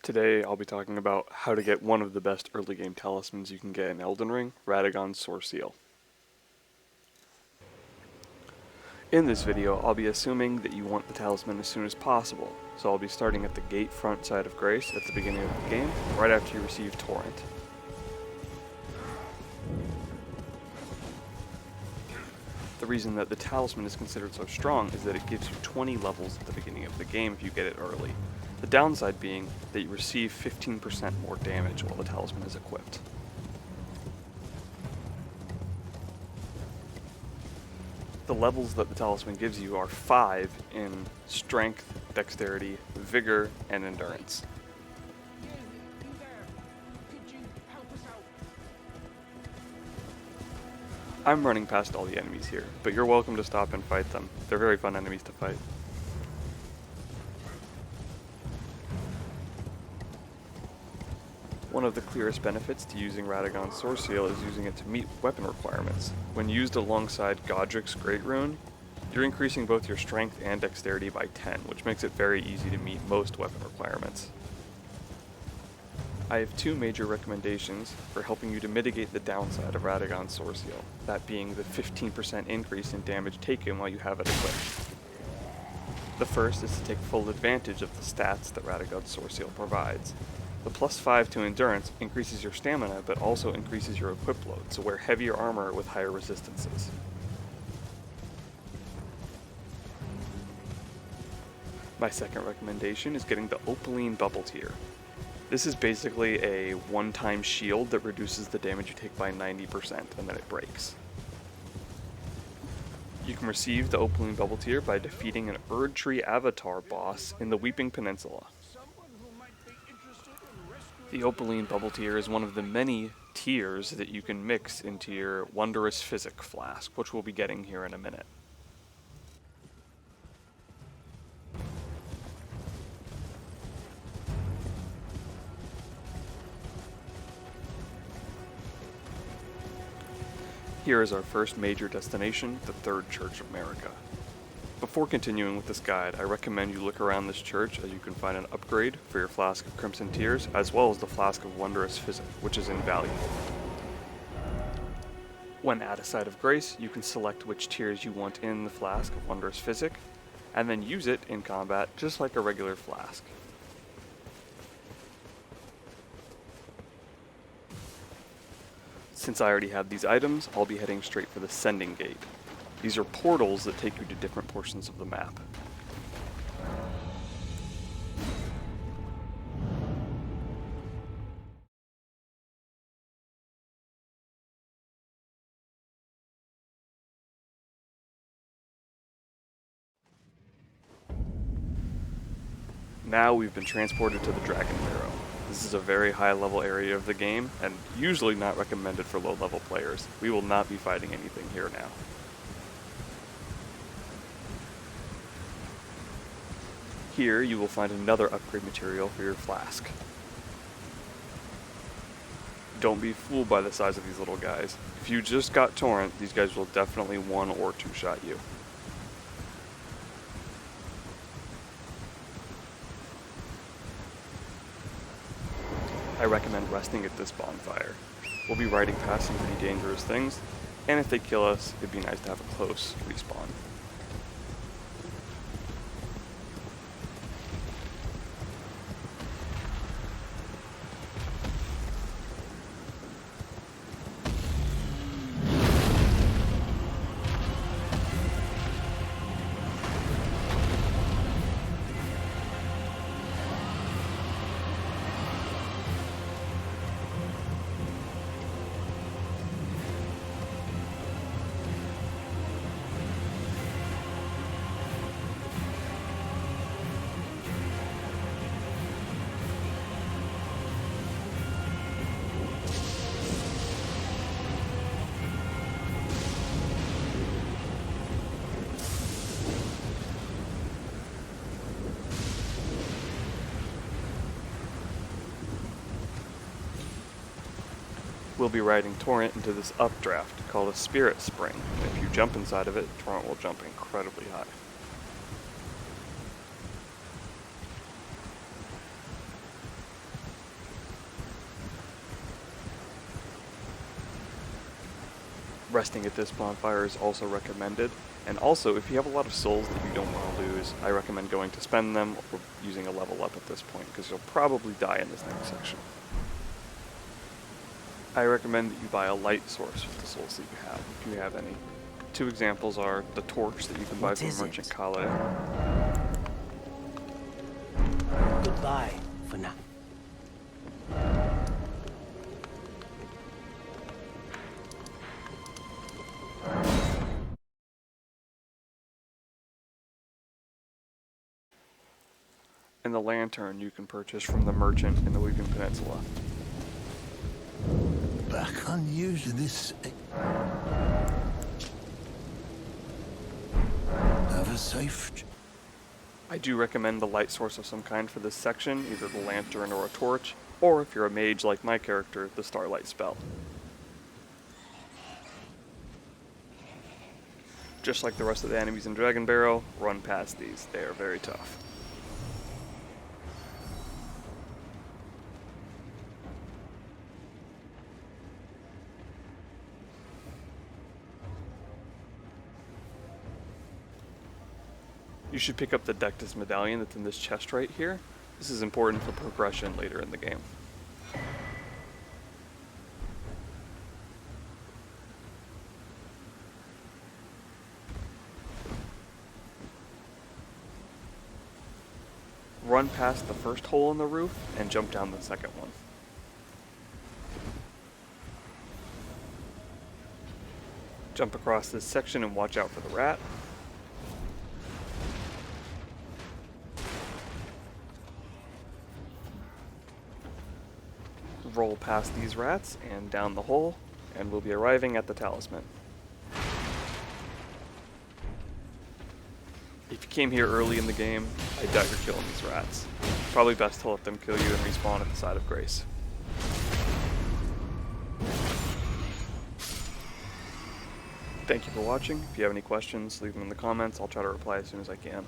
Today I'll be talking about how to get one of the best early game talismans you can get in Elden Ring, Radagons Soreseal. In this video, I'll be assuming that you want the talisman as soon as possible, so I'll be starting at the gate front side of Grace at the beginning of the game, right after you receive Torrent. The reason that the talisman is considered so strong is that it gives you 20 levels at the beginning of the game if you get it early. The downside being that you receive 15% more damage while the talisman is equipped. The levels that the talisman gives you are 5 in Strength, Dexterity, Vigor, and Endurance. I'm running past all the enemies here, but you're welcome to stop and fight them. They're very fun enemies to fight. One of the clearest benefits to using Radagons Soreseal is using it to meet weapon requirements. When used alongside Godric's Great Rune, you're increasing both your strength and dexterity by 10, which makes it very easy to meet most weapon requirements. I have two major recommendations for helping you to mitigate the downside of Radagons Soreseal, that being the 15% increase in damage taken while you have it equipped. The first is to take full advantage of the stats that Radagons Soreseal provides. The +5 to Endurance increases your stamina, but also increases your equip load, so wear heavier armor with higher resistances. My second recommendation is getting the Opaline Bubble Tier. This is basically a one-time shield that reduces the damage you take by 90%, and then it breaks. You can receive the Opaline Bubble Tier by defeating an Erdtree Avatar boss in the Weeping Peninsula. The Opaline Bubble Tier is one of the many tiers that you can mix into your Wondrous Physic flask, which we'll be getting here in a minute. Here is our first major destination, the Third Church of Marika. Before continuing with this guide, I recommend you look around this church as you can find an upgrade for your Flask of Crimson Tears, as well as the Flask of Wondrous Physic, which is invaluable. When at a site of grace, you can select which tiers you want in the Flask of Wondrous Physic, and then use it in combat just like a regular flask. Since I already have these items, I'll be heading straight for the Sending Gate. These are portals that take you to different portions of the map. Now we've been transported to the Dragon Barrow. This is a very high level area of the game, and usually not recommended for low level players. We will not be fighting anything here now. Here you will find another upgrade material for your flask. Don't be fooled by the size of these little guys. If you just got Torrent, these guys will definitely one or two shot you. I recommend resting at this bonfire. We'll be riding past some pretty dangerous things, and if they kill us, it'd be nice to have a close respawn. We'll be riding Torrent into this updraft called a Spirit Spring. If you jump inside of it, Torrent will jump incredibly high. Resting at this bonfire is also recommended, and also if you have a lot of souls that you don't want to lose, I recommend going to spend them or using a level up at this point, because you'll probably die in this next section. I recommend that you buy a light source with the souls that you have, if you have any. Two examples are the torch that you can buy from Merchant Kale. Goodbye for now. And the lantern you can purchase from the merchant in the Weeping Peninsula. But I can't use this. Have a safe. I do recommend the light source of some kind for this section, either the lantern or a torch, or if you're a mage like my character, the starlight spell. Just like the rest of the enemies in Dragon Barrow, run past these. They are very tough. You should pick up the Dectus medallion that's in this chest right here. This is important for progression later in the game. Run past the first hole in the roof and jump down the second one. Jump across this section and watch out for the rat. Roll past these rats and down the hole, and we'll be arriving at the Talisman. If you came here early in the game, I doubt you're killing these rats. Probably best to let them kill you and respawn at the side of Grace. Thank you for watching. If you have any questions, leave them in the comments. I'll try to reply as soon as I can.